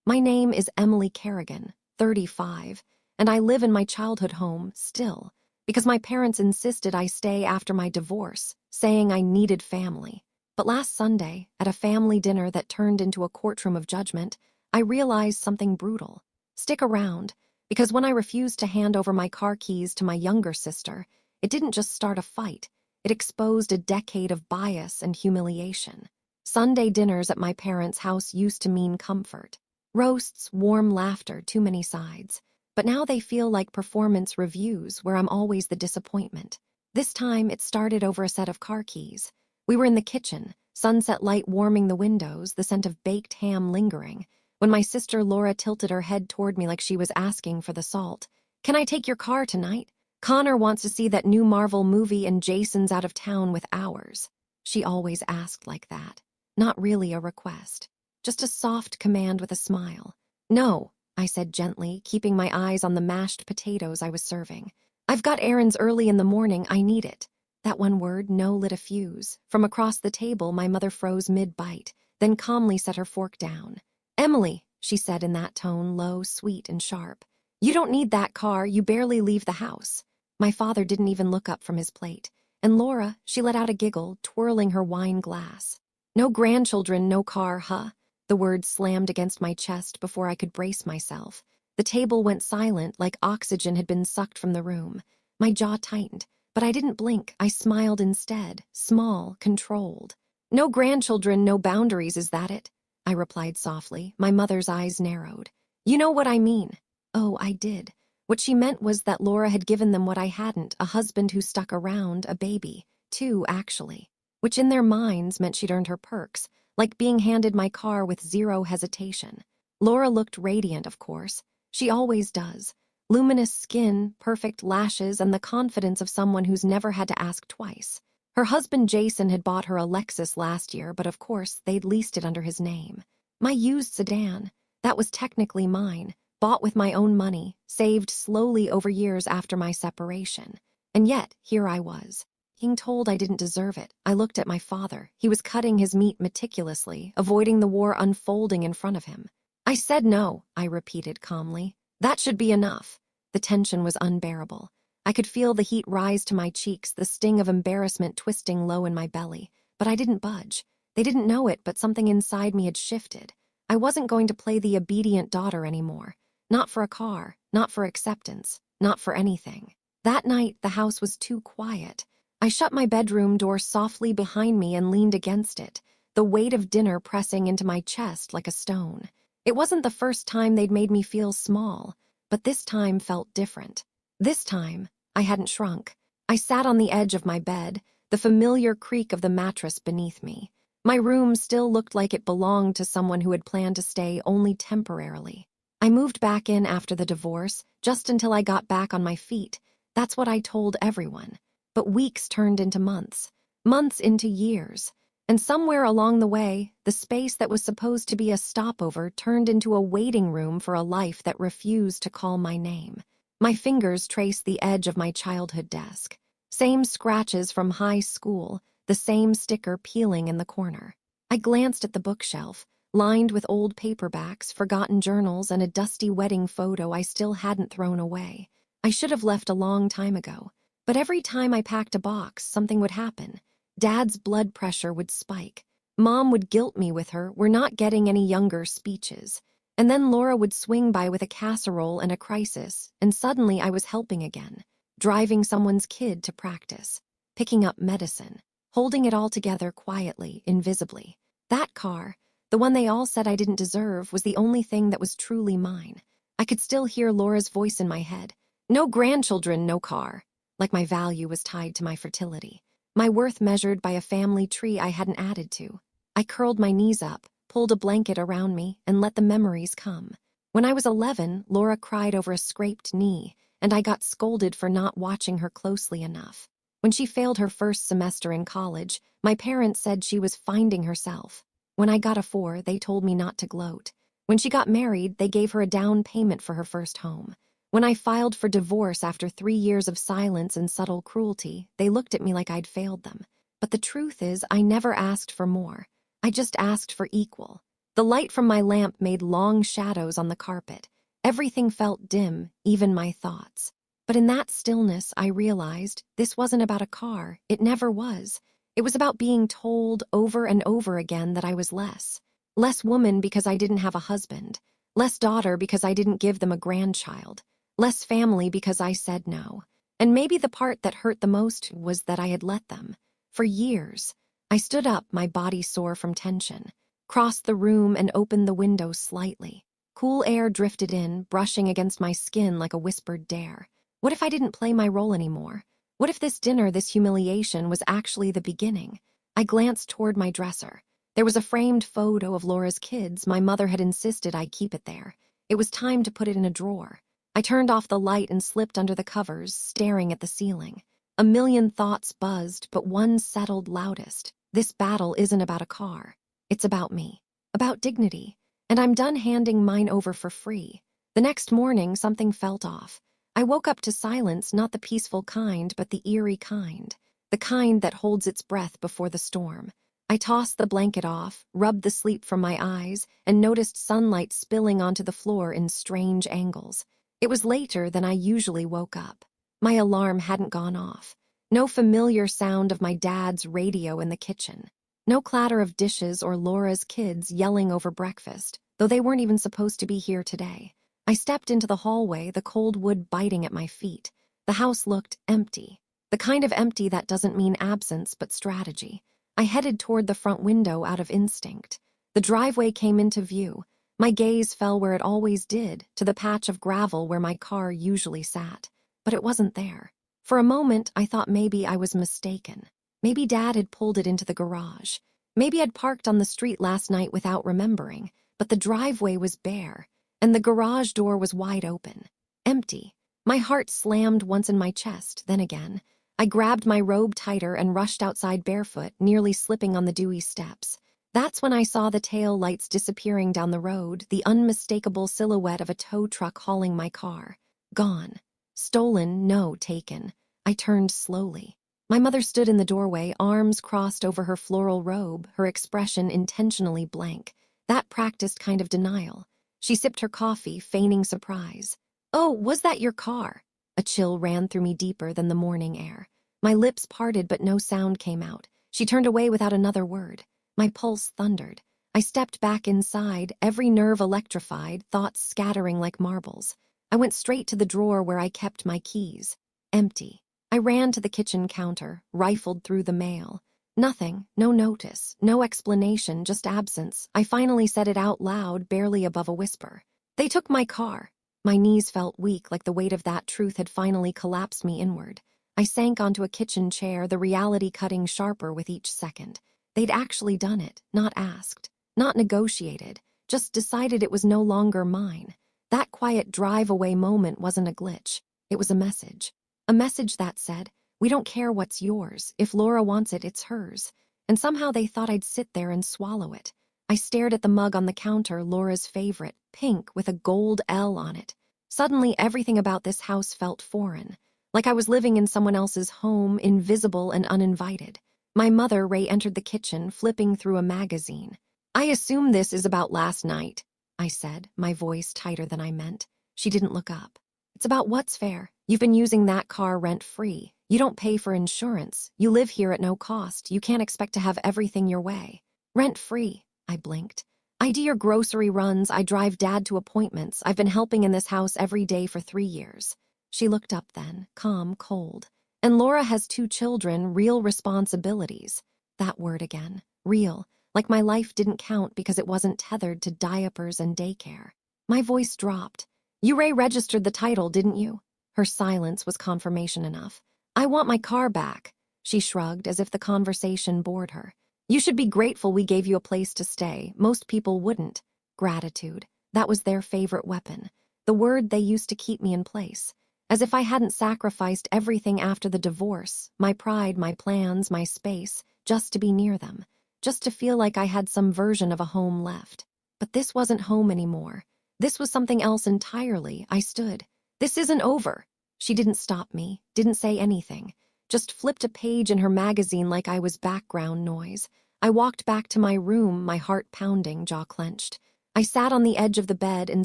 My name is Emily Kerrigan, 35, and I live in my childhood home still because my parents insisted I stay after my divorce, saying I needed family. But last Sunday, at a family dinner that turned into a courtroom of judgment, I realized something brutal. Stick around, because when I refused to hand over my car keys to my younger sister, it didn't just start a fight, it exposed a decade of bias and humiliation. Sunday dinners at my parents' house used to mean comfort. Roasts, warm laughter, too many sides. But now they feel like performance reviews where I'm always the disappointment. This time, it started over a set of car keys. We were in the kitchen, sunset light warming the windows, the scent of baked ham lingering, when my sister Laura tilted her head toward me like she was asking for the salt. "Can I take your car tonight? Connor wants to see that new Marvel movie and Jason's out of town with ours." She always asked like that. Not really a request. Just a soft command with a smile. "No," I said gently, keeping my eyes on the mashed potatoes I was serving. "I've got errands early in the morning, I need it." That one word, no, lit a fuse. From across the table, my mother froze mid-bite, then calmly set her fork down. "Emily," she said in that tone, low, sweet, and sharp. "You don't need that car, you barely leave the house." My father didn't even look up from his plate. And Laura, she let out a giggle, twirling her wine glass. "No grandchildren, no car, huh?" The words slammed against my chest before I could brace myself. The table went silent, like oxygen had been sucked from the room. My jaw tightened, but I didn't blink. I smiled instead, small, controlled. "No grandchildren, no boundaries, is that it?" I replied softly. My mother's eyes narrowed. "You know what I mean." Oh, I did. What she meant was that Laura had given them what I hadn't, a husband who stuck around, a baby. Two, actually. Which in their minds meant she'd earned her perks, like being handed my car with zero hesitation. Laura looked radiant, of course. She always does. Luminous skin, perfect lashes, and the confidence of someone who's never had to ask twice. Her husband Jason had bought her a Lexus last year, but of course, they'd leased it under his name. My used sedan, that was technically mine, bought with my own money, saved slowly over years after my separation. And yet, here I was. Being told I didn't deserve it. I looked at my father. He was cutting his meat meticulously, avoiding the war unfolding in front of him. "I said no," I repeated calmly. "That should be enough." The tension was unbearable. I could feel the heat rise to my cheeks, the sting of embarrassment twisting low in my belly. But I didn't budge. They didn't know it, but something inside me had shifted. I wasn't going to play the obedient daughter anymore. Not for a car, not for acceptance, not for anything. That night, the house was too quiet. I shut my bedroom door softly behind me and leaned against it, the weight of dinner pressing into my chest like a stone. It wasn't the first time they'd made me feel small, but this time felt different. This time, I hadn't shrunk. I sat on the edge of my bed, the familiar creak of the mattress beneath me. My room still looked like it belonged to someone who had planned to stay only temporarily. I moved back in after the divorce, just until I got back on my feet. That's what I told everyone. But weeks turned into months, months into years, and somewhere along the way, the space that was supposed to be a stopover turned into a waiting room for a life that refused to call my name. My fingers traced the edge of my childhood desk. Same scratches from high school, the same sticker peeling in the corner. I glanced at the bookshelf, lined with old paperbacks, forgotten journals, and a dusty wedding photo I still hadn't thrown away. I should have left a long time ago. But every time I packed a box, something would happen. Dad's blood pressure would spike. Mom would guilt me with her, "We're not getting any younger" speeches. And then Laura would swing by with a casserole and a crisis, and suddenly I was helping again, driving someone's kid to practice, picking up medicine, holding it all together quietly, invisibly. That car, the one they all said I didn't deserve, was the only thing that was truly mine. I could still hear Laura's voice in my head. "No grandchildren, no car." Like my value was tied to my fertility, my worth measured by a family tree I hadn't added to. I curled my knees up, pulled a blanket around me, and let the memories come. When I was 11, Laura cried over a scraped knee, and I got scolded for not watching her closely enough. When she failed her first semester in college, my parents said she was finding herself. When I got a 4, they told me not to gloat. When she got married, they gave her a down payment for her first home. When I filed for divorce after 3 years of silence and subtle cruelty, they looked at me like I'd failed them. But the truth is, I never asked for more. I just asked for equal. The light from my lamp made long shadows on the carpet. Everything felt dim, even my thoughts. But in that stillness, I realized this wasn't about a car. It never was. It was about being told over and over again that I was less. Less woman because I didn't have a husband. Less daughter because I didn't give them a grandchild. Less family because I said no. And maybe the part that hurt the most was that I had let them. For years. I stood up, my body sore from tension, crossed the room and opened the window slightly. Cool air drifted in, brushing against my skin like a whispered dare. What if I didn't play my role anymore? What if this dinner, this humiliation, was actually the beginning? I glanced toward my dresser. There was a framed photo of Laura's kids. My mother had insisted I keep it there. It was time to put it in a drawer. I turned off the light and slipped under the covers, staring at the ceiling. A million thoughts buzzed, but one settled loudest. This battle isn't about a car. It's about me. About dignity. And I'm done handing mine over for free. The next morning, something felt off. I woke up to silence, not the peaceful kind, but the eerie kind. The kind that holds its breath before the storm. I tossed the blanket off, rubbed the sleep from my eyes, and noticed sunlight spilling onto the floor in strange angles. It was later than I usually woke up. My alarm hadn't gone off. No familiar sound of my dad's radio in the kitchen. No clatter of dishes or Laura's kids yelling over breakfast, though they weren't even supposed to be here today. I stepped into the hallway, the cold wood biting at my feet. The house looked empty. The kind of empty that doesn't mean absence, but strategy. I headed toward the front window out of instinct. The driveway came into view. My gaze fell where it always did, to the patch of gravel where my car usually sat. But it wasn't there. For a moment, I thought maybe I was mistaken. Maybe Dad had pulled it into the garage. Maybe I'd parked on the street last night without remembering. But the driveway was bare, and the garage door was wide open. Empty. My heart slammed once in my chest, then again. I grabbed my robe tighter and rushed outside barefoot, nearly slipping on the dewy steps. That's when I saw the tail lights disappearing down the road, the unmistakable silhouette of a tow truck hauling my car. Gone. Stolen, no, taken. I turned slowly. My mother stood in the doorway, arms crossed over her floral robe, her expression intentionally blank. That practiced kind of denial. She sipped her coffee, feigning surprise. "Oh, was that your car?" A chill ran through me deeper than the morning air. My lips parted, but no sound came out. She turned away without another word. My pulse thundered. I stepped back inside, every nerve electrified, thoughts scattering like marbles. I went straight to the drawer where I kept my keys. Empty. I ran to the kitchen counter, rifled through the mail. Nothing, no notice, no explanation, just absence. I finally said it out loud, barely above a whisper. "They took my car." My knees felt weak, like the weight of that truth had finally collapsed me inward. I sank onto a kitchen chair, the reality cutting sharper with each second. They'd actually done it, not asked, not negotiated, just decided it was no longer mine. That quiet drive-away moment wasn't a glitch. It was a message. A message that said, "We don't care what's yours. If Laura wants it, it's hers." And somehow they thought I'd sit there and swallow it. I stared at the mug on the counter, Laura's favorite, pink with a gold L on it. Suddenly, everything about this house felt foreign. Like I was living in someone else's home, invisible and uninvited. My mother, Ray, entered the kitchen, flipping through a magazine. "I assume this is about last night," I said, my voice tighter than I meant. She didn't look up. "It's about what's fair. You've been using that car rent-free. You don't pay for insurance. You live here at no cost. You can't expect to have everything your way. Rent-free," I blinked. "I do your grocery runs. I drive Dad to appointments. I've been helping in this house every day for 3 years." She looked up then, calm, cold. "And Laura has 2 children, real responsibilities." That word again. Real. Like my life didn't count because it wasn't tethered to diapers and daycare. My voice dropped. "You registered the title, didn't you?" Her silence was confirmation enough. "I want my car back." She shrugged as if the conversation bored her. "You should be grateful we gave you a place to stay. Most people wouldn't." Gratitude. That was their favorite weapon. The word they used to keep me in place. As if I hadn't sacrificed everything after the divorce, my pride, my plans, my space, just to be near them. Just to feel like I had some version of a home left. But this wasn't home anymore. This was something else entirely. I stood. "This isn't over." She didn't stop me, didn't say anything. Just flipped a page in her magazine like I was background noise. I walked back to my room, my heart pounding, jaw clenched. I sat on the edge of the bed and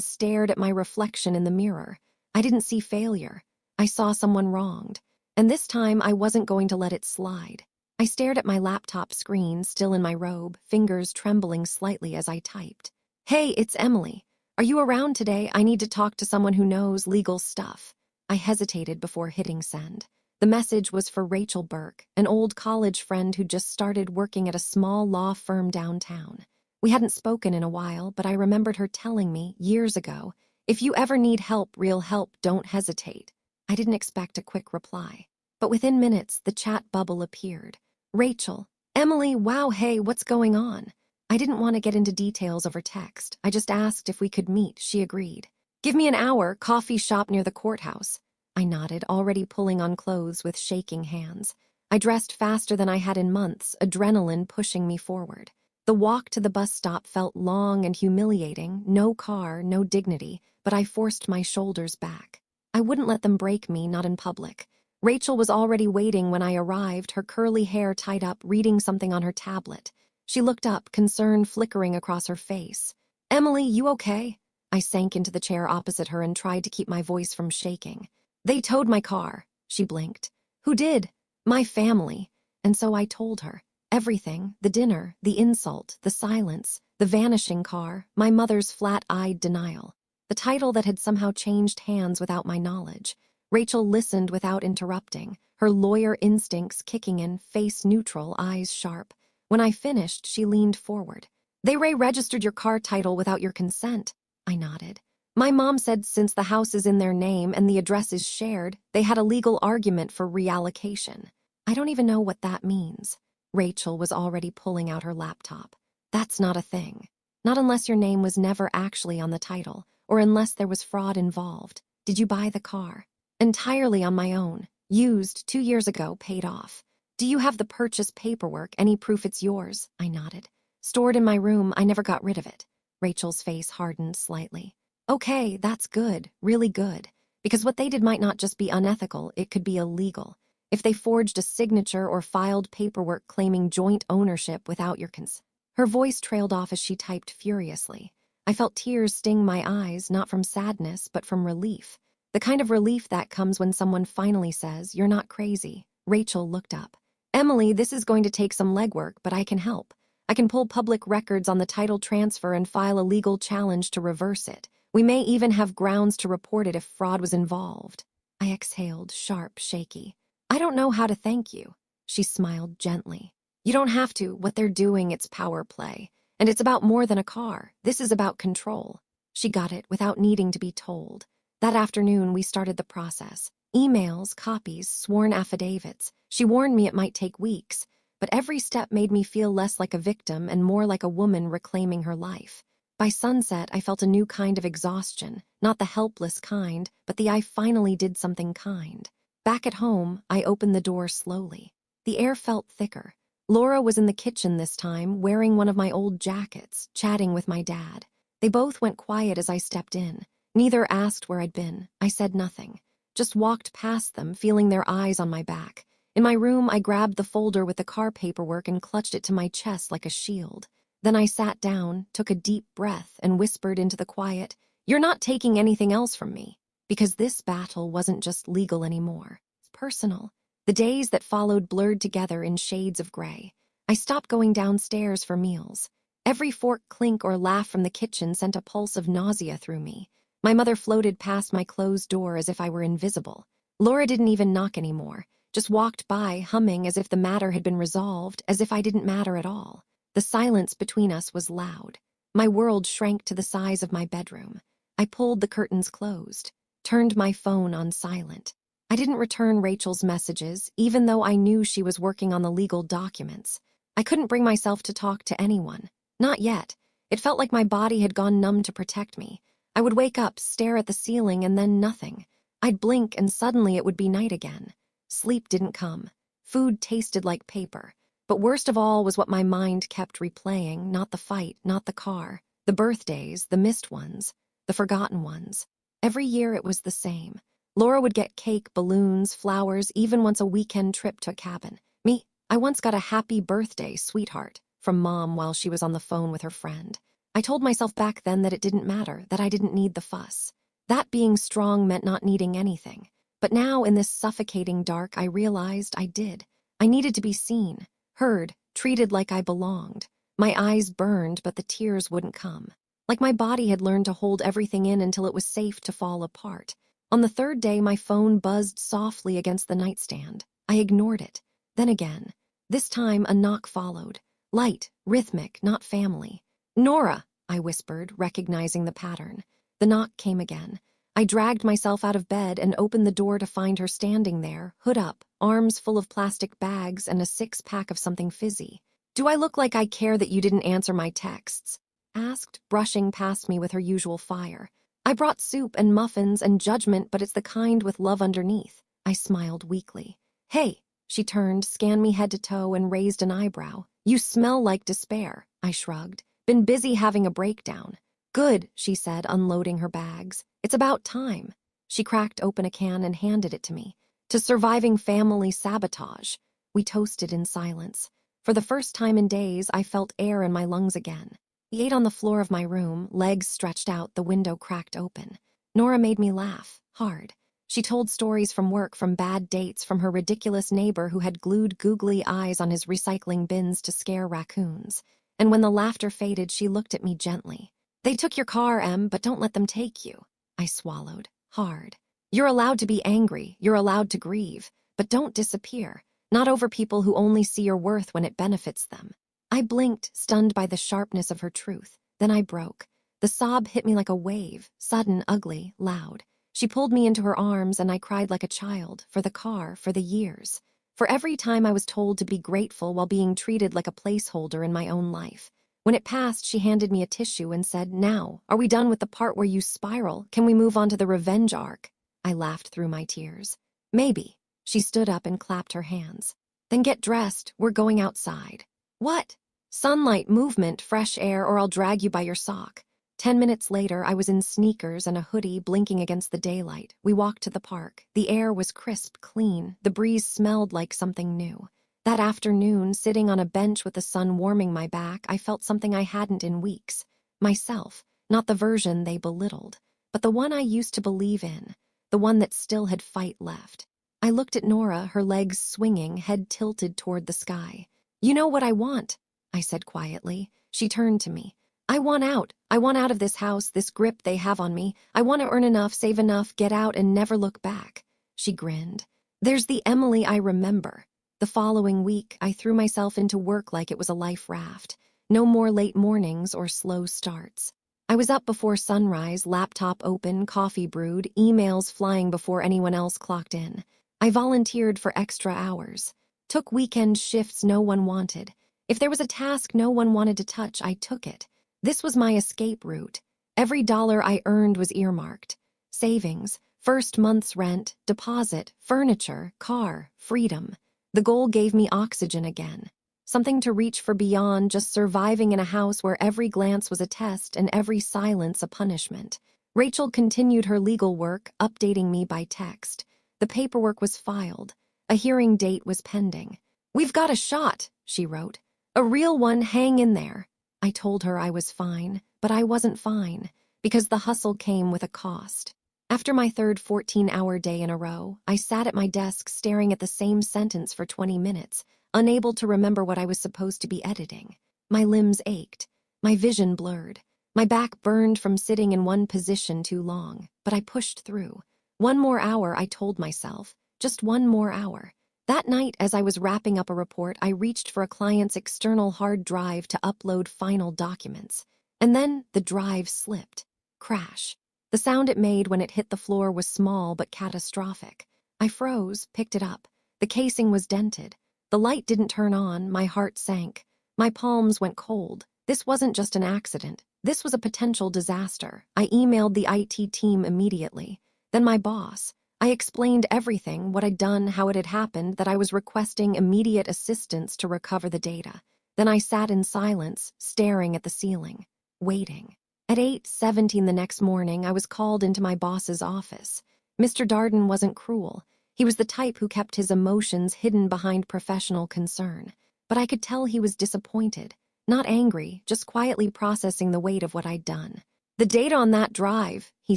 stared at my reflection in the mirror. I didn't see failure. I saw someone wronged. And this time, I wasn't going to let it slide. I stared at my laptop screen, still in my robe, fingers trembling slightly as I typed. "Hey, it's Emily. Are you around today? I need to talk to someone who knows legal stuff." I hesitated before hitting send. The message was for Rachel Burke, an old college friend who just started working at a small law firm downtown. We hadn't spoken in a while, but I remembered her telling me, years ago, "If you ever need help, real help, don't hesitate." I didn't expect a quick reply. But within minutes, the chat bubble appeared. "Rachel, Emily, wow, hey, what's going on?" I didn't want to get into details over text. I just asked if we could meet. She agreed. "Give me an hour, coffee shop near the courthouse." I nodded, already pulling on clothes with shaking hands. I dressed faster than I had in months, adrenaline pushing me forward. The walk to the bus stop felt long and humiliating, no car, no dignity, but I forced my shoulders back. I wouldn't let them break me, not in public. Rachel was already waiting when I arrived, her curly hair tied up, reading something on her tablet. She looked up, concern flickering across her face. "Emily, you okay?" I sank into the chair opposite her and tried to keep my voice from shaking. "They towed my car," she blinked. "Who did?" "My family." And so I told her. Everything, the dinner, the insult, the silence, the vanishing car, my mother's flat-eyed denial. The title that had somehow changed hands without my knowledge. Rachel listened without interrupting, her lawyer instincts kicking in, face neutral, eyes sharp. When I finished, she leaned forward. "They registered your car title without your consent." I nodded. "My mom said since the house is in their name and the address is shared, they had a legal argument for reallocation." I don't even know what that means. Rachel was already pulling out her laptop. "That's not a thing. Not unless your name was never actually on the title, or unless there was fraud involved. Did you buy the car?" "Entirely on my own. Used 2 years ago, paid off." "Do you have the purchase paperwork, any proof it's yours?" I nodded. "Stored in my room, I never got rid of it." Rachel's face hardened slightly. "Okay, that's good, really good. Because what they did might not just be unethical, it could be illegal. If they forged a signature or filed paperwork claiming joint ownership without your consent." Her voice trailed off as she typed furiously. I felt tears sting my eyes, not from sadness, but from relief. The kind of relief that comes when someone finally says, "You're not crazy." Rachel looked up. "Emily, this is going to take some legwork, but I can help. I can pull public records on the title transfer and file a legal challenge to reverse it. We may even have grounds to report it if fraud was involved." I exhaled, sharp, shaky. "I don't know how to thank you." She smiled gently. "You don't have to. What they're doing, it's power play. And it's about more than a car. This is about control." She got it without needing to be told. That afternoon, we started the process. Emails, copies, sworn affidavits. She warned me it might take weeks, but every step made me feel less like a victim and more like a woman reclaiming her life. By sunset, I felt a new kind of exhaustion, not the helpless kind, but the "I finally did something" kind. Back at home, I opened the door slowly. The air felt thicker. Laura was in the kitchen this time, wearing one of my old jackets, chatting with my dad. They both went quiet as I stepped in. Neither asked where I'd been. I said nothing. Just walked past them, feeling their eyes on my back. In my room, I grabbed the folder with the car paperwork and clutched it to my chest like a shield. Then I sat down, took a deep breath, and whispered into the quiet, "You're not taking anything else from me." Because this battle wasn't just legal anymore. It's personal. The days that followed blurred together in shades of gray. I stopped going downstairs for meals. Every fork clink or laugh from the kitchen sent a pulse of nausea through me. My mother floated past my closed door as if I were invisible. Laura didn't even knock anymore, just walked by, humming as if the matter had been resolved, as if I didn't matter at all. The silence between us was loud. My world shrank to the size of my bedroom. I pulled the curtains closed, turned my phone on silent. I didn't return Rachel's messages, even though I knew she was working on the legal documents. I couldn't bring myself to talk to anyone. Not yet. It felt like my body had gone numb to protect me. I would wake up, stare at the ceiling, and then nothing. I'd blink, and suddenly it would be night again. Sleep didn't come. Food tasted like paper. But worst of all was what my mind kept replaying, not the fight, not the car, the birthdays, the missed ones, the forgotten ones. Every year it was the same. Laura would get cake, balloons, flowers, even once a weekend trip to a cabin. Me, I once got a "happy birthday, sweetheart," from Mom while she was on the phone with her friend. I told myself back then that it didn't matter, that I didn't need the fuss. That being strong meant not needing anything. But now, in this suffocating dark, I realized I did. I needed to be seen, heard, treated like I belonged. My eyes burned, but the tears wouldn't come. Like my body had learned to hold everything in until it was safe to fall apart. On the third day, my phone buzzed softly against the nightstand. I ignored it. Then again. This time, a knock followed. Light, rhythmic, not family. "Nora," I whispered, recognizing the pattern. The knock came again. I dragged myself out of bed and opened the door to find her standing there, hood up, arms full of plastic bags and a six-pack of something fizzy. "Do I look like I care that you didn't answer my texts?" asked, brushing past me with her usual fire. "I brought soup and muffins and judgment, but it's the kind with love underneath." I smiled weakly. "Hey," she turned, scanned me head to toe, and raised an eyebrow. "You smell like despair." I shrugged. "Been busy having a breakdown." "Good," she said, unloading her bags. "It's about time." She cracked open a can and handed it to me. "To surviving family sabotage." We toasted in silence. For the first time in days, I felt air in my lungs again. We ate on the floor of my room, legs stretched out, the window cracked open. Nora made me laugh, hard. She told stories from work, from bad dates, from her ridiculous neighbor who had glued googly eyes on his recycling bins to scare raccoons. And when the laughter faded, she looked at me gently. "They took your car, Em, but don't let them take you." I swallowed, hard. "You're allowed to be angry, you're allowed to grieve, but don't disappear. Not over people who only see your worth when it benefits them." I blinked, stunned by the sharpness of her truth. Then I broke. The sob hit me like a wave, sudden, ugly, loud. She pulled me into her arms, and I cried like a child, for the car, for the years. For every time I was told to be grateful while being treated like a placeholder in my own life. When it passed, she handed me a tissue and said, "Now, are we done with the part where you spiral? Can we move on to the revenge arc?" I laughed through my tears. "Maybe." She stood up and clapped her hands. "Then get dressed, we're going outside." "What?" "Sunlight, movement, fresh air, or I'll drag you by your sock." 10 minutes later, I was in sneakers and a hoodie, blinking against the daylight. We walked to the park. The air was crisp, clean. The breeze smelled like something new. That afternoon, sitting on a bench with the sun warming my back, I felt something I hadn't in weeks. Myself, not the version they belittled, but the one I used to believe in, the one that still had fight left. I looked at Nora, her legs swinging, head tilted toward the sky. "You know what I want," I said quietly. She turned to me. I want out. I want out of this house, this grip they have on me. I want to earn enough, save enough, get out, and never look back." She grinned. "There's the Emily I remember." The following week, I threw myself into work like it was a life raft. No more late mornings or slow starts. I was up before sunrise, laptop open, coffee brewed, emails flying before anyone else clocked in. I volunteered for extra hours. Took weekend shifts no one wanted. If there was a task no one wanted to touch, I took it. This was my escape route. Every dollar I earned was earmarked. Savings, first month's rent, deposit, furniture, car, freedom. The goal gave me oxygen again. Something to reach for beyond just surviving in a house where every glance was a test and every silence a punishment. Rachel continued her legal work, updating me by text. The paperwork was filed. A hearing date was pending. "We've got a shot," she wrote. "A real one, hang in there." I told her I was fine, but I wasn't fine, because the hustle came with a cost. After my third 14-hour day in a row, I sat at my desk staring at the same sentence for 20 minutes, unable to remember what I was supposed to be editing. My limbs ached. My vision blurred. My back burned from sitting in one position too long, but I pushed through. One more hour, I told myself. Just one more hour. That night, as I was wrapping up a report, I reached for a client's external hard drive to upload final documents. And then the drive slipped. Crash. The sound it made when it hit the floor was small but catastrophic. I froze, picked it up. The casing was dented. The light didn't turn on, my heart sank. My palms went cold. This wasn't just an accident. This was a potential disaster. I emailed the IT team immediately. Then my boss. I explained everything, what I'd done, how it had happened, that I was requesting immediate assistance to recover the data. Then I sat in silence, staring at the ceiling, waiting. At 8:17 the next morning, I was called into my boss's office. Mr. Darden wasn't cruel. He was the type who kept his emotions hidden behind professional concern. But I could tell he was disappointed. Not angry, just quietly processing the weight of what I'd done. The data on that drive, he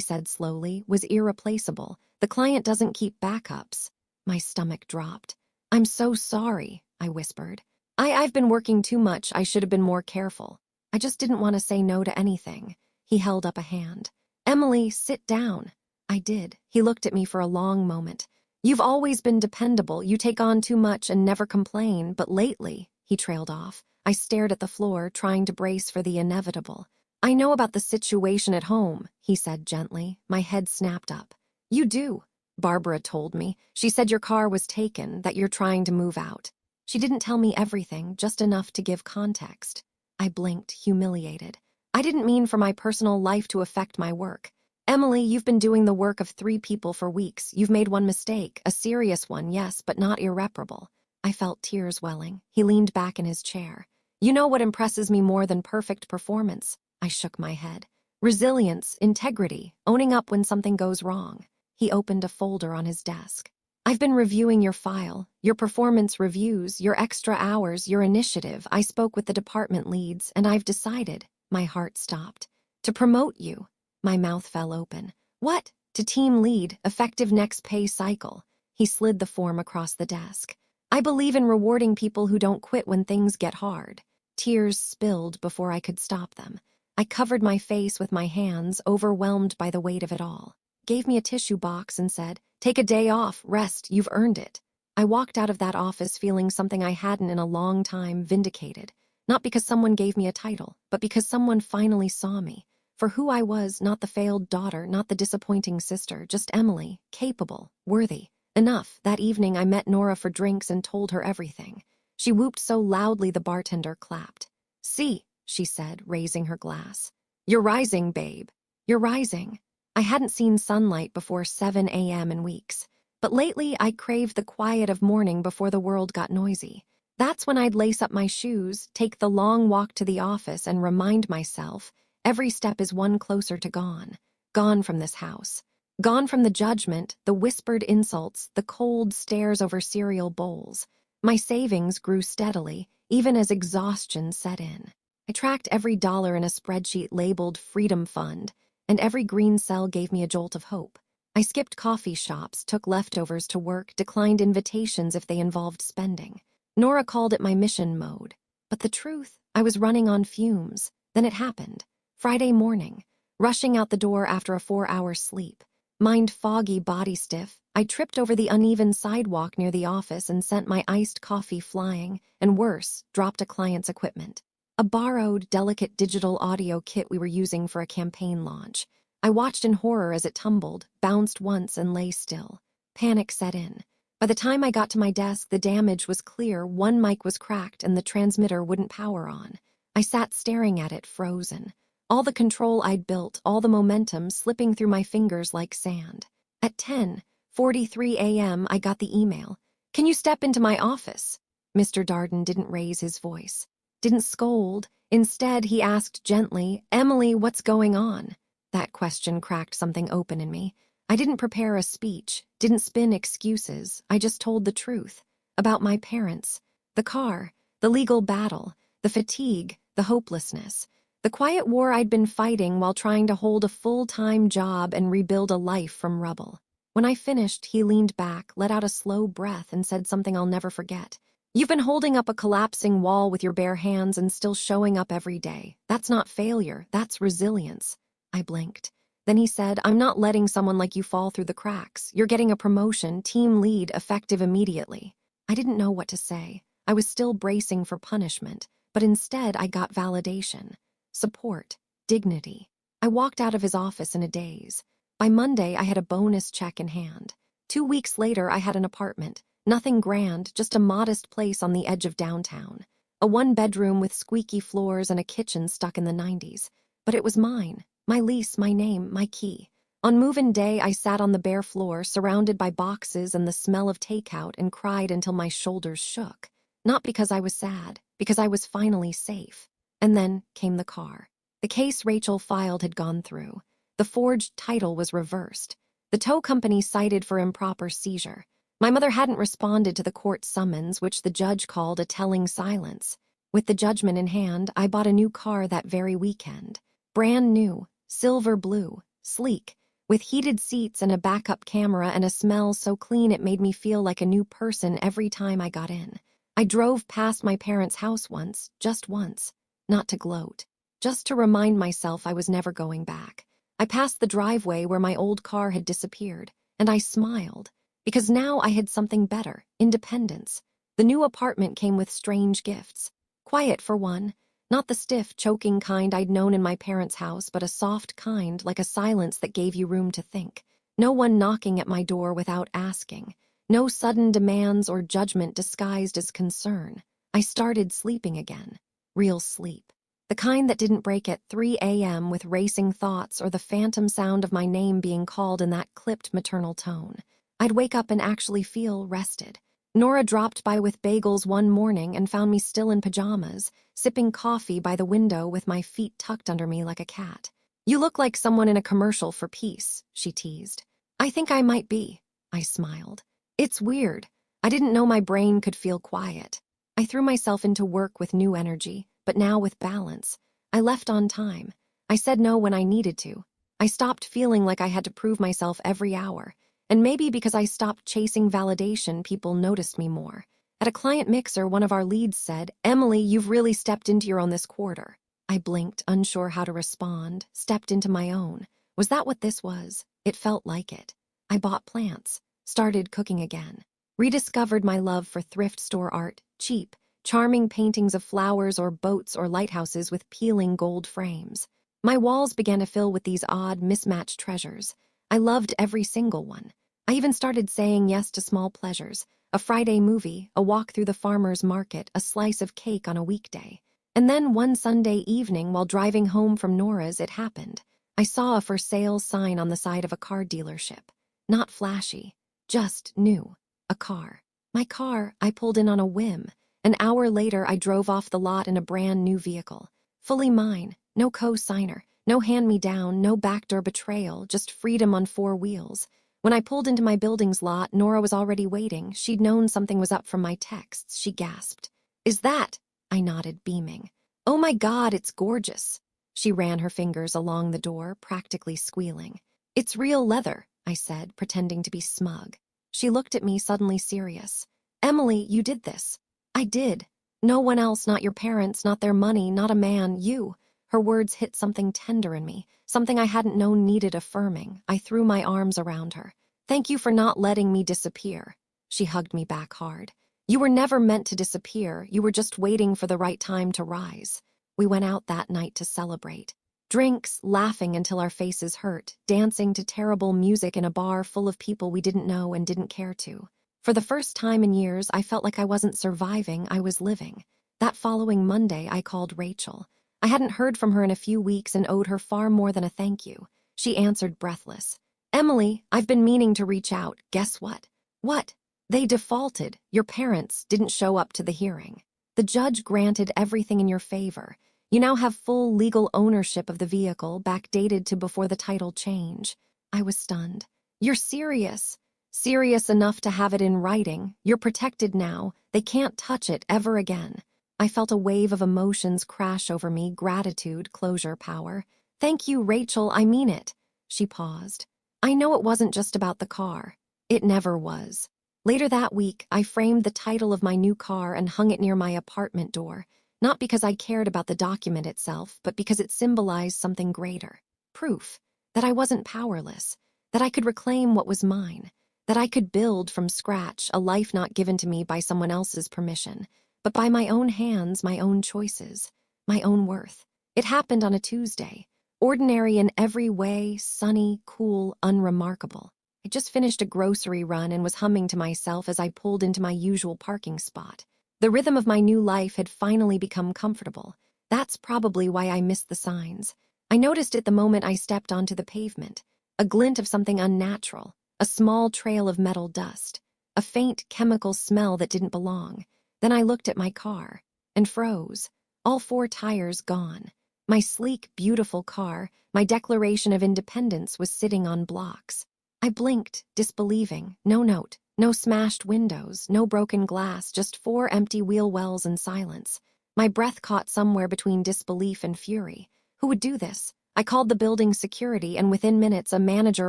said slowly, was irreplaceable. The client doesn't keep backups. My stomach dropped. I'm so sorry, I whispered. I've been working too much. I should have been more careful. I just didn't want to say no to anything. He held up a hand. Emily, sit down. I did. He looked at me for a long moment. You've always been dependable. You take on too much and never complain, but lately, he trailed off. I stared at the floor, trying to brace for the inevitable. I know about the situation at home, he said gently. My head snapped up. You do, Barbara told me. She said your car was taken, that you're trying to move out. She didn't tell me everything, just enough to give context. I blinked, humiliated. I didn't mean for my personal life to affect my work. Emily, you've been doing the work of 3 people for weeks. You've made one mistake, a serious one, yes, but not irreparable. I felt tears welling. He leaned back in his chair. You know what impresses me more than perfect performance? I shook my head. Resilience, integrity, owning up when something goes wrong. He opened a folder on his desk. I've been reviewing your file, your performance reviews, your extra hours, your initiative. I spoke with the department leads, and I've decided, my heart stopped, to promote you. My mouth fell open. What? To team lead, effective next pay cycle. He slid the form across the desk. I believe in rewarding people who don't quit when things get hard. Tears spilled before I could stop them. I covered my face with my hands, overwhelmed by the weight of it all. Gave me a tissue box and said, take a day off, rest, you've earned it. I walked out of that office feeling something I hadn't in a long time, vindicated. Not because someone gave me a title, but because someone finally saw me. For who I was, not the failed daughter, not the disappointing sister, just Emily, capable, worthy. Enough. That evening I met Nora for drinks and told her everything. She whooped so loudly the bartender clapped. See, she said, raising her glass. You're rising, babe. You're rising. I hadn't seen sunlight before 7 a.m. in weeks. But lately I craved the quiet of morning before the world got noisy. That's when I'd lace up my shoes, take the long walk to the office and remind myself, every step is one closer to gone. Gone from this house. Gone from the judgment, the whispered insults, the cold stares over cereal bowls. My savings grew steadily, even as exhaustion set in. I tracked every dollar in a spreadsheet labeled Freedom Fund, and every green cell gave me a jolt of hope. I skipped coffee shops, took leftovers to work, declined invitations if they involved spending. Nora called it my mission mode. But the truth, I was running on fumes. Then it happened. Friday morning, rushing out the door after a 4-hour sleep. Mind foggy, body stiff, I tripped over the uneven sidewalk near the office and sent my iced coffee flying, and worse, dropped a client's equipment. A borrowed, delicate digital audio kit we were using for a campaign launch. I watched in horror as it tumbled, bounced once and lay still. Panic set in. By the time I got to my desk, the damage was clear. One mic was cracked and the transmitter wouldn't power on. I sat staring at it, frozen. All the control I'd built, all the momentum slipping through my fingers like sand. At 10:43 a.m., I got the email. Can you step into my office? Mr. Darden didn't raise his voice. Didn't scold. Instead, he asked gently, Emily, what's going on? That question cracked something open in me. I didn't prepare a speech, didn't spin excuses. I just told the truth. About my parents, the car, the legal battle, the fatigue, the hopelessness. The quiet war I'd been fighting while trying to hold a full-time job and rebuild a life from rubble. When I finished, he leaned back, let out a slow breath, and said something I'll never forget. You've been holding up a collapsing wall with your bare hands and still showing up every day. That's not failure, that's resilience. I blinked. Then he said, I'm not letting someone like you fall through the cracks. You're getting a promotion, team lead, effective immediately. I didn't know what to say. I was still bracing for punishment, but instead I got validation. Support, dignity. I walked out of his office in a daze. By Monday, I had a bonus check in hand. 2 weeks later, I had an apartment. Nothing grand, just a modest place on the edge of downtown. A 1-bedroom with squeaky floors and a kitchen stuck in the 90s. But it was mine. My lease, my name, my key. On move-in day, I sat on the bare floor, surrounded by boxes and the smell of takeout, and cried until my shoulders shook. Not because I was sad, because I was finally safe. And then came the car. The case Rachel filed had gone through. The forged title was reversed. The tow company cited for improper seizure. My mother hadn't responded to the court summons, which the judge called a telling silence. With the judgment in hand, I bought a new car that very weekend. Brand new, silver blue, sleek, with heated seats and a backup camera and a smell so clean it made me feel like a new person every time I got in. I drove past my parents' house once, just once, not to gloat, just to remind myself I was never going back. I passed the driveway where my old car had disappeared, and I smiled, because now I had something better, independence. The new apartment came with strange gifts. Quiet for one, not the stiff, choking kind I'd known in my parents' house, but a soft kind, like a silence that gave you room to think. No one knocking at my door without asking. No sudden demands or judgment disguised as concern. I started sleeping again. Real sleep. The kind that didn't break at 3 a.m. with racing thoughts or the phantom sound of my name being called in that clipped maternal tone. I'd wake up and actually feel rested. Nora dropped by with bagels one morning and found me still in pajamas, sipping coffee by the window with my feet tucked under me like a cat. "You look like someone in a commercial for peace," she teased. "I think I might be," I smiled. It's weird. I didn't know my brain could feel quiet. I threw myself into work with new energy, but now with balance. I left on time. I said no when I needed to. I stopped feeling like I had to prove myself every hour. And maybe because I stopped chasing validation, people noticed me more. At a client mixer, one of our leads said, "Emily, you've really stepped into your own this quarter." I blinked, unsure how to respond, stepped into my own. Was that what this was? It felt like it. I bought plants, started cooking again, rediscovered my love for thrift store art, cheap, charming paintings of flowers or boats or lighthouses with peeling gold frames. My walls began to fill with these odd, mismatched treasures. I loved every single one. I even started saying yes to small pleasures, a Friday movie, a walk through the farmer's market, a slice of cake on a weekday. And then one Sunday evening while driving home from Nora's, it happened. I saw a for sale sign on the side of a car dealership. Not flashy, just new. A car. My car. I pulled in on a whim. An hour later, I drove off the lot in a brand new vehicle. Fully mine, no co-signer, no hand-me-down, no backdoor betrayal, just freedom on 4 wheels. When I pulled into my building's lot, Nora was already waiting. She'd known something was up from my texts. She gasped. "Is that?" I nodded, beaming. "Oh my God, it's gorgeous." She ran her fingers along the door, practically squealing. "It's real leather," I said, pretending to be smug. She looked at me, suddenly serious. "Emily, you did this." "I did. No one else, not your parents, not their money, not a man, you." Her words hit something tender in me, something I hadn't known needed affirming. I threw my arms around her. "Thank you for not letting me disappear." She hugged me back hard. "You were never meant to disappear. You were just waiting for the right time to rise." We went out that night to celebrate. Drinks, laughing until our faces hurt, dancing to terrible music in a bar full of people we didn't know and didn't care to. For the first time in years, I felt like I wasn't surviving, I was living. That following Monday, I called Rachel. I hadn't heard from her in a few weeks and owed her far more than a thank you. She answered breathless. "Emily, I've been meaning to reach out. Guess what?" "What?" "They defaulted. Your parents didn't show up to the hearing. The judge granted everything in your favor. You now have full legal ownership of the vehicle, backdated to before the title change." I was stunned. "You're serious?" "Serious enough to have it in writing. You're protected now. They can't touch it ever again." I felt a wave of emotions crash over me, gratitude, closure power. "Thank you, Rachel, I mean it." She paused. "I know it wasn't just about the car. It never was." Later that week, I framed the title of my new car and hung it near my apartment door, not because I cared about the document itself, but because it symbolized something greater. Proof that I wasn't powerless, that I could reclaim what was mine, that I could build from scratch a life not given to me by someone else's permission, but by my own hands, my own choices, my own worth. It happened on a Tuesday, ordinary in every way, sunny, cool, unremarkable. I just finished a grocery run and was humming to myself as I pulled into my usual parking spot. The rhythm of my new life had finally become comfortable. That's probably why I missed the signs. I noticed it the moment I stepped onto the pavement, a glint of something unnatural, a small trail of metal dust, a faint chemical smell that didn't belong. Then I looked at my car and froze, all 4 tires gone. My sleek, beautiful car, my declaration of independence, was sitting on blocks. I blinked, disbelieving. No note, no smashed windows, no broken glass, just 4 empty wheel wells and silence. My breath caught somewhere between disbelief and fury. Who would do this? I called the building security, and within minutes a manager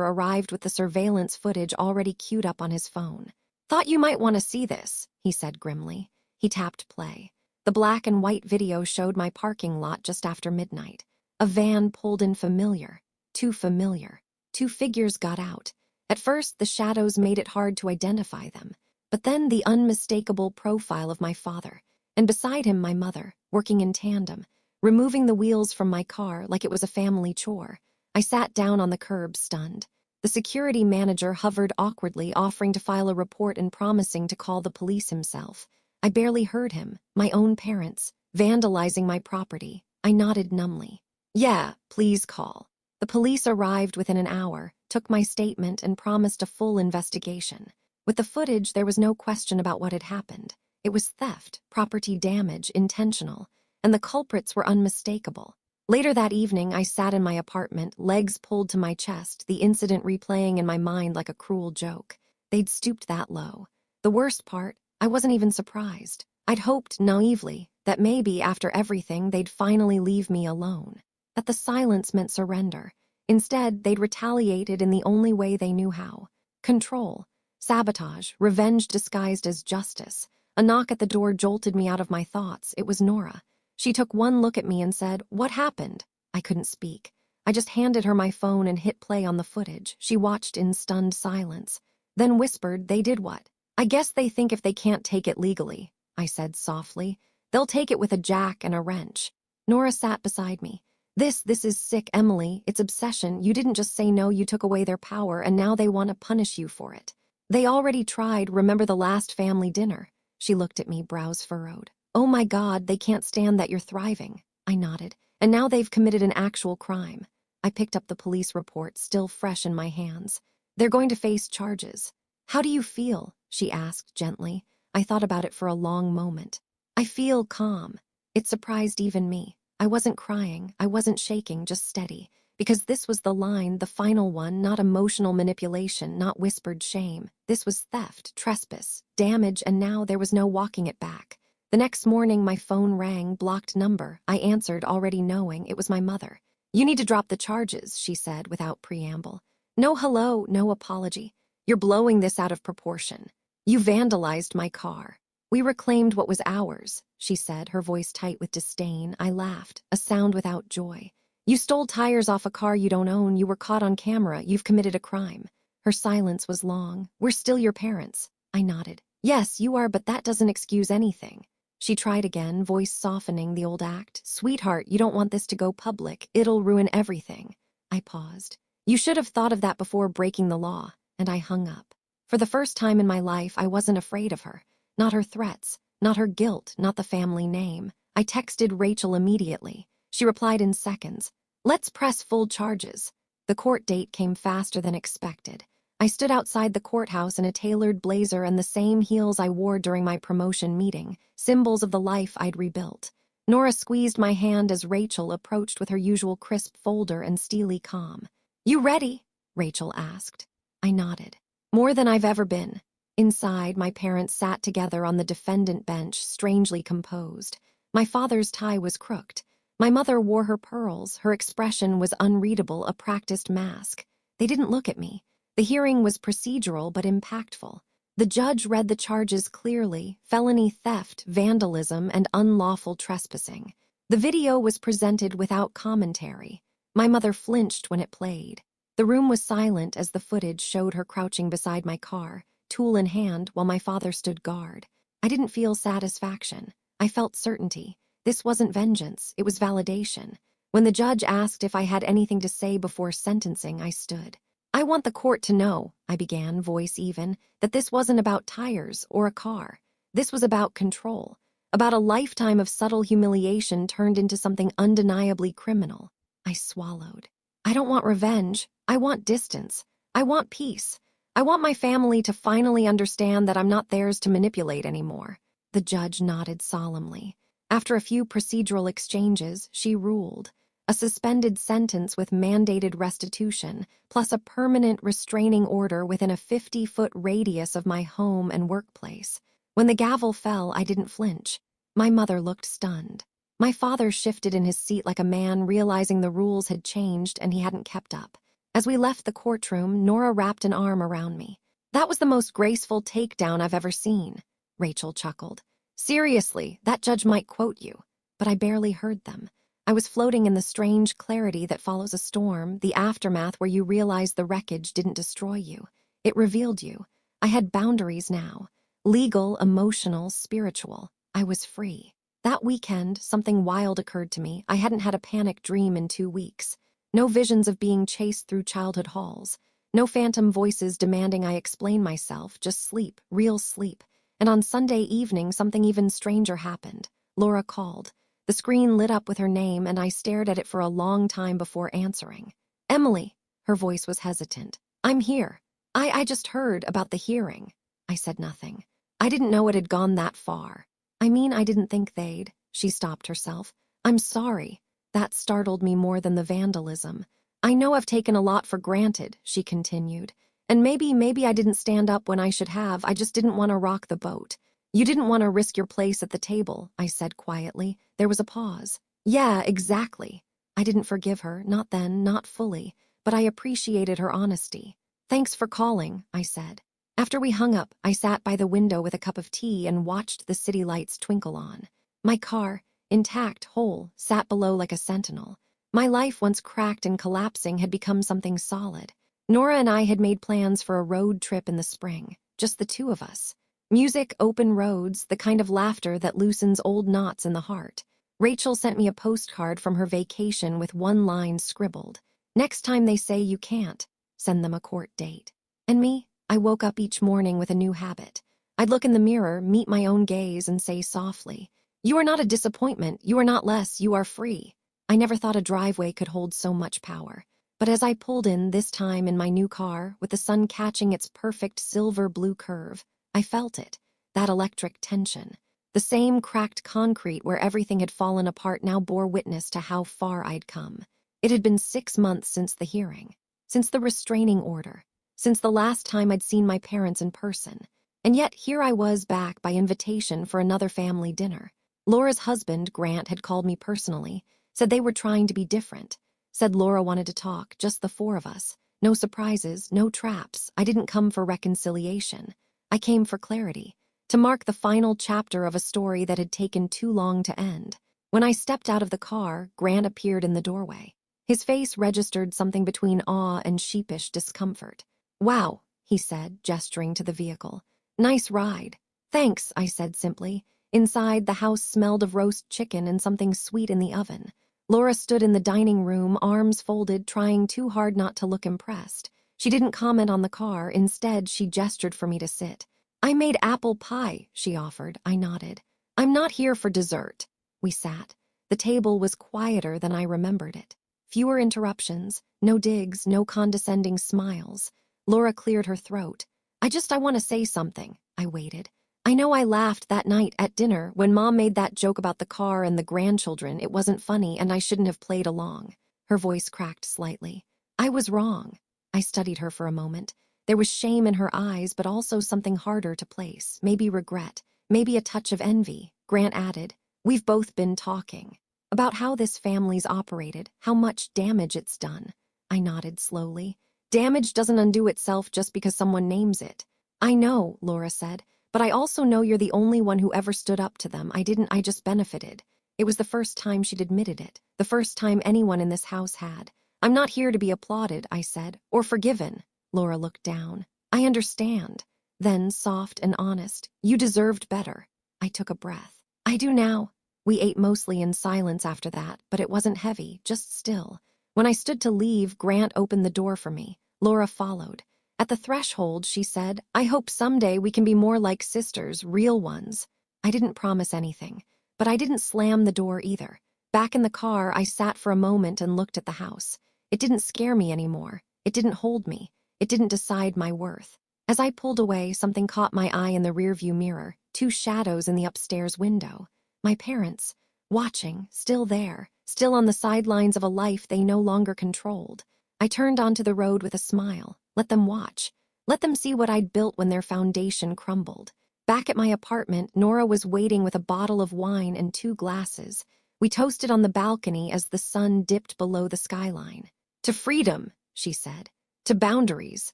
arrived with the surveillance footage already queued up on his phone. "Thought you might want to see this," he said grimly. He tapped play. The black and white video showed my parking lot just after midnight. A van pulled in familiar. Too familiar. Two figures got out. At first, the shadows made it hard to identify them. But then the unmistakable profile of my father, and beside him my mother, working in tandem, removing the wheels from my car like it was a family chore. I sat down on the curb, stunned. The security manager hovered awkwardly, offering to file a report and promising to call the police himself. I barely heard him, my own parents, vandalizing my property. I nodded numbly. "Yeah, please call." The police arrived within an hour, took my statement, and promised a full investigation. With the footage, there was no question about what had happened. It was theft, property damage, intentional, and the culprits were unmistakable. Later that evening, I sat in my apartment, legs pulled to my chest, the incident replaying in my mind like a cruel joke. They'd stooped that low. The worst part, I wasn't even surprised. I'd hoped, naively, that maybe, after everything, they'd finally leave me alone. That the silence meant surrender. Instead, they'd retaliated in the only way they knew how. Control, sabotage, revenge disguised as justice. A knock at the door jolted me out of my thoughts. It was Nora. She took one look at me and said, "What happened?" I couldn't speak. I just handed her my phone and hit play on the footage. She watched in stunned silence, then whispered, "They did what?" "I guess they think if they can't take it legally," I said softly, "they'll take it with a jack and a wrench." Nora sat beside me. This is sick, Emily. It's obsession. You didn't just say no, you took away their power, and now they want to punish you for it. They already tried. Remember the last family dinner?" She looked at me, brows furrowed. "Oh my God, they can't stand that you're thriving." I nodded. "And now they've committed an actual crime." I picked up the police report, still fresh in my hands. "They're going to face charges." "How do you feel?" she asked gently. I thought about it for a long moment. "I feel calm." It surprised even me. I wasn't crying, I wasn't shaking, just steady. Because this was the line, the final one, not emotional manipulation, not whispered shame. This was theft, trespass, damage, and now there was no walking it back. The next morning, my phone rang, blocked number. I answered, already knowing it was my mother. "You need to drop the charges," she said without preamble. "No hello, no apology. You're blowing this out of proportion. You vandalized my car." "We reclaimed what was ours," she said, her voice tight with disdain. I laughed, a sound without joy. "You stole tires off a car you don't own. You were caught on camera. You've committed a crime." Her silence was long. "We're still your parents." I nodded. "Yes, you are, but that doesn't excuse anything." She tried again, voice softening the old act. "Sweetheart, you don't want this to go public. It'll ruin everything." I paused. "You should have thought of that before breaking the law." And I hung up. For the first time in my life, I wasn't afraid of her. Not her threats, not her guilt, not the family name. I texted Rachel immediately. She replied in seconds. "Let's press full charges." The court date came faster than expected. I stood outside the courthouse in a tailored blazer and the same heels I wore during my promotion meeting, symbols of the life I'd rebuilt. Nora squeezed my hand as Rachel approached with her usual crisp folder and steely calm. "You ready?" Rachel asked. I nodded. "More than I've ever been." Inside, my parents sat together on the defendant bench, strangely composed. My father's tie was crooked. My mother wore her pearls. Her expression was unreadable, a practiced mask. They didn't look at me. The hearing was procedural but impactful. The judge read the charges clearly: felony theft, vandalism, and unlawful trespassing. The video was presented without commentary. My mother flinched when it played. The room was silent as the footage showed her crouching beside my car, tool in hand, while my father stood guard. I didn't feel satisfaction. I felt certainty. This wasn't vengeance, it was validation. When the judge asked if I had anything to say before sentencing, I stood. "I want the court to know," I began, voice even, "that this wasn't about tires or a car. This was about control, about a lifetime of subtle humiliation turned into something undeniably criminal." I swallowed. "I don't want revenge. I want distance. I want peace. I want my family to finally understand that I'm not theirs to manipulate anymore." The judge nodded solemnly. After a few procedural exchanges, she ruled. A suspended sentence with mandated restitution, plus a permanent restraining order within a 50-foot radius of my home and workplace. When the gavel fell, I didn't flinch. My mother looked stunned. My father shifted in his seat like a man realizing the rules had changed and he hadn't kept up. As we left the courtroom, Nora wrapped an arm around me. "That was the most graceful takedown I've ever seen," Rachel chuckled. "Seriously, that judge might quote you." But I barely heard them. I was floating in the strange clarity that follows a storm, the aftermath where you realize the wreckage didn't destroy you. It revealed you. I had boundaries now. Legal, emotional, spiritual. I was free. That weekend, something wild occurred to me. I hadn't had a panic dream in 2 weeks. No visions of being chased through childhood halls. No phantom voices demanding I explain myself, just sleep, real sleep. And on Sunday evening, something even stranger happened. Laura called. The screen lit up with her name, and I stared at it for a long time before answering. "Emily," her voice was hesitant. "I'm here. I just heard about the hearing." I said nothing. I didn't know it had gone that far. "I mean, I didn't think they'd." She stopped herself. "I'm sorry." That startled me more than the vandalism. "I know I've taken a lot for granted," she continued. "And maybe I didn't stand up when I should have. I just didn't want to rock the boat." "You didn't want to risk your place at the table," I said quietly. There was a pause. "Yeah, exactly." I didn't forgive her, not then, not fully, but I appreciated her honesty. "Thanks for calling," I said. After we hung up, I sat by the window with a cup of tea and watched the city lights twinkle on. My car, intact, whole, sat below like a sentinel. My life, once cracked and collapsing, had become something solid. Nora and I had made plans for a road trip in the spring, just the two of us. Music, open roads, the kind of laughter that loosens old knots in the heart. Rachel sent me a postcard from her vacation with one line scribbled. "Next time they say you can't, send them a court date." And me? I woke up each morning with a new habit. I'd look in the mirror, meet my own gaze, and say softly, "You are not a disappointment, you are not less, you are free." I never thought a driveway could hold so much power. But as I pulled in, this time in my new car, with the sun catching its perfect silver-blue curve, I felt it, that electric tension. The same cracked concrete where everything had fallen apart now bore witness to how far I'd come. It had been 6 months since the hearing, since the restraining order, since the last time I'd seen my parents in person. And yet here I was back by invitation for another family dinner. Laura's husband, Grant, had called me personally, said they were trying to be different, said Laura wanted to talk, just the four of us. No surprises, no traps. I didn't come for reconciliation. I came for clarity, to mark the final chapter of a story that had taken too long to end. When I stepped out of the car, Grant appeared in the doorway. His face registered something between awe and sheepish discomfort. "Wow," he said, gesturing to the vehicle. "Nice ride." "Thanks," I said simply. Inside, the house smelled of roast chicken and something sweet in the oven. Laura stood in the dining room, arms folded, trying too hard not to look impressed. She didn't comment on the car. Instead, she gestured for me to sit. "I made apple pie," she offered. I nodded. "I'm not here for dessert." We sat. The table was quieter than I remembered it. Fewer interruptions, no digs, no condescending smiles. Laura cleared her throat. I want to say something." I waited. "I know I laughed that night at dinner when Mom made that joke about the car and the grandchildren. It wasn't funny and I shouldn't have played along." Her voice cracked slightly. "I was wrong." I studied her for a moment. There was shame in her eyes, but also something harder to place. Maybe regret, maybe a touch of envy. Grant added, "We've both been talking about how this family's operated, how much damage it's done." I nodded slowly. "Damage doesn't undo itself just because someone names it." "I know," Laura said, "but I also know you're the only one who ever stood up to them. I just benefited." It was the first time she'd admitted it, the first time anyone in this house had. "I'm not here to be applauded," I said, "or forgiven." Laura looked down. "I understand." Then, soft and honest, "You deserved better." I took a breath. "I do now." We ate mostly in silence after that, but it wasn't heavy, just still. When I stood to leave, Grant opened the door for me. Laura followed. At the threshold, she said, "I hope someday we can be more like sisters, real ones." I didn't promise anything, but I didn't slam the door either. Back in the car, I sat for a moment and looked at the house. It didn't scare me anymore. It didn't hold me. It didn't decide my worth. As I pulled away, something caught my eye in the rearview mirror, 2 shadows in the upstairs window. My parents, watching, still there, still on the sidelines of a life they no longer controlled. I turned onto the road with a smile. Let them watch. Let them see what I'd built when their foundation crumbled. Back at my apartment, Nora was waiting with a bottle of wine and 2 glasses. We toasted on the balcony as the sun dipped below the skyline. "To freedom," she said. "To boundaries,"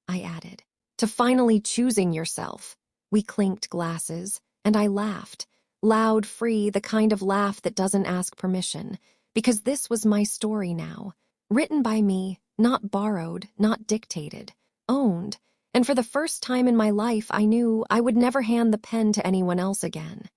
I added. "To finally choosing yourself." We clinked glasses, and I laughed. Loud, free, the kind of laugh that doesn't ask permission. Because this was my story now. Written by me, not borrowed, not dictated. Owned. And for the first time in my life, I knew I would never hand the pen to anyone else again.